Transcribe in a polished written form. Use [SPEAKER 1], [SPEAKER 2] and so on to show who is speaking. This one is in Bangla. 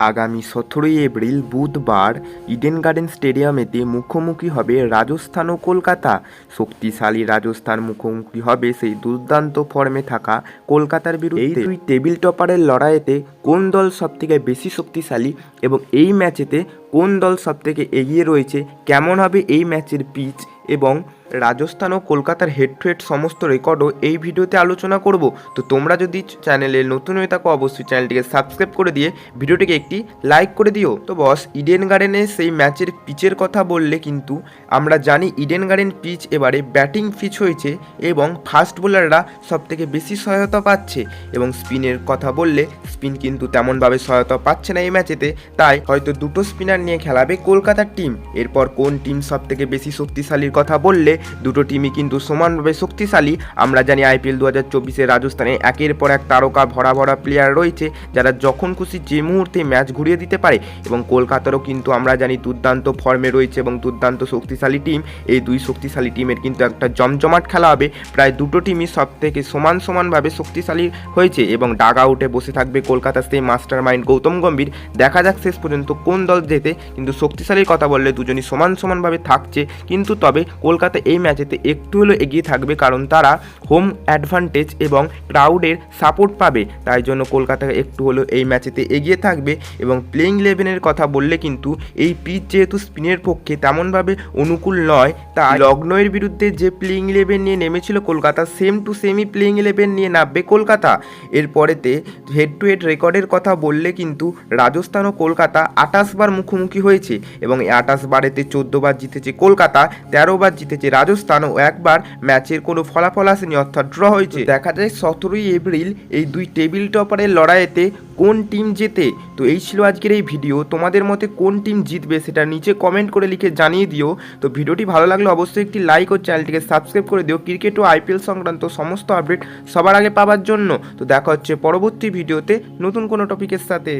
[SPEAKER 1] আগামী ১৭ই এপ্রিল বুধবার ইডেন গার্ডেন স্টেডিয়ামেতে মুখোমুখি হবে রাজস্থান ও কলকাতা। শক্তিশালী রাজস্থান মুখোমুখি হবে সেই দুর্দান্ত ফর্মে থাকা কলকাতার বিরুদ্ধে। এই দুই টেবিল টপারের লড়াইয়েতে কোন দল সবথেকে বেশি শক্তিশালী এবং এই ম্যাচেতে কোন দল সবথেকে এগিয়ে রয়েছে, কেমন হবে এই ম্যাচের পিচ এবং রাজস্থান ও কলকাতার হেড টু হেড সমস্ত রেকর্ডও এই ভিডিওতে আলোচনা করব। তো তোমরা যদি চ্যানেলে নতুন হয়ে থাকো অবশ্যই চ্যানেলটিকে সাবস্ক্রাইব করে দিয়ে ভিডিওটিকে একটি লাইক করে দিও। তো বস, ইডেন গার্ডেনে সেই ম্যাচের পিচের কথা বললে কিন্তু আমরা জানি ইডেন গার্ডেন পিচ এবারে ব্যাটিং পিচ হয়েছে এবং ফাস্ট বোলাররা সবথেকে বেশি সহায়তা পাচ্ছে এবং স্পিনের কথা বললে স্পিন কিন্তু তেমনভাবে সহায়তা পাচ্ছে না এই ম্যাচেতে, তাই হয়তো দুটো স্পিনার নিয়ে খেলাবে কলকাতার টিম। এরপর কোন টিম সবথেকে বেশি শক্তিশালীর কথা বললে দুটো টিমই কিন্তু সমানভাবে শক্তিশালী। আমরা জানি আইপিএল 2024-এ রাজস্থানে একের পর এক তারকা ভরা ভরা প্লেয়ার রয়েছে যারা যখন খুশি যে মুহূর্তে ম্যাচ ঘুরিয়ে দিতে পারে, এবং কলকাতারও কিন্তু আমরা জানি দুর্দান্ত ফর্মে রয়েছে এবং দুর্দান্ত শক্তিশালী টিম। এই দুই শক্তিশালী টিমের কিন্তু একটা জমজমাট খেলা হবে। প্রায় দুটো টিমই সব থেকে সমানভাবে শক্তিশালী হয়েছে এবং ডাগ আউটে বসে থাকবে কলকাতার সেই মাস্টার মাইন্ড গৌতম গম্ভীর। দেখা যাক শেষ পর্যন্ত কোন দল জেতে, কিন্তু শক্তিশালীর কথা বললে দুজনই সমানভাবে থাকছে। কিন্তু তবে কলকাতা এই ম্যাচেতে একটু হলেও এগিয়ে থাকবে, কারণ তারা হোম অ্যাডভান্টেজ এবং ক্রাউডের সাপোর্ট পাবে, তাই জন্য কলকাতা একটু হলেও এই ম্যাচেতে এগিয়ে থাকবে। এবং প্লেইং ইলেভেনের কথা বললে কিন্তু এই পিচ যেহেতু স্পিনের পক্ষে তেমনভাবে অনুকূল নয়, তাই লখনৌয়ের বিরুদ্ধে যে প্লেইং ইলেভেন নিয়ে নেমেছিল কলকাতা, সেম টু সেমই প্লেইং ইলেভেন নিয়ে নামবে কলকাতা। এরপরেতে হেড টু হেড রেকর্ডের কথা বললে কিন্তু রাজস্থান ও কলকাতা 28 বার মুখোমুখি হয়েছে এবং এই 28 বারেতে 14 বার জিতেছে কলকাতা, 13 বার জিতেছে রাজস্থান ও একবার ম্যাচের কোনো ফলাফল আসেনি, অর্থাৎ ড্র হয়েছে। দেখা যায় 17ই এপ্রিল এই দুই টেবিল টপারের লড়াইতে কোন টিম জেতে। তো এই ছিল আজকের এই ভিডিও। তোমাদের মতে কোন টিম জিতবে সেটা নিচে কমেন্ট করে লিখে জানিয়ে দিও। তো ভিডিওটি ভালো লাগলে অবশ্যই একটি লাইক ও চ্যানেলটিকে সাবস্ক্রাইব করে দিও ক্রিকেট ও আইপিএল সংক্রান্ত সমস্ত আপডেট সবার আগে পাওয়ার জন্য। তো দেখা হচ্ছে পরবর্তী ভিডিওতে নতুন কোনো টপিকের সাথে।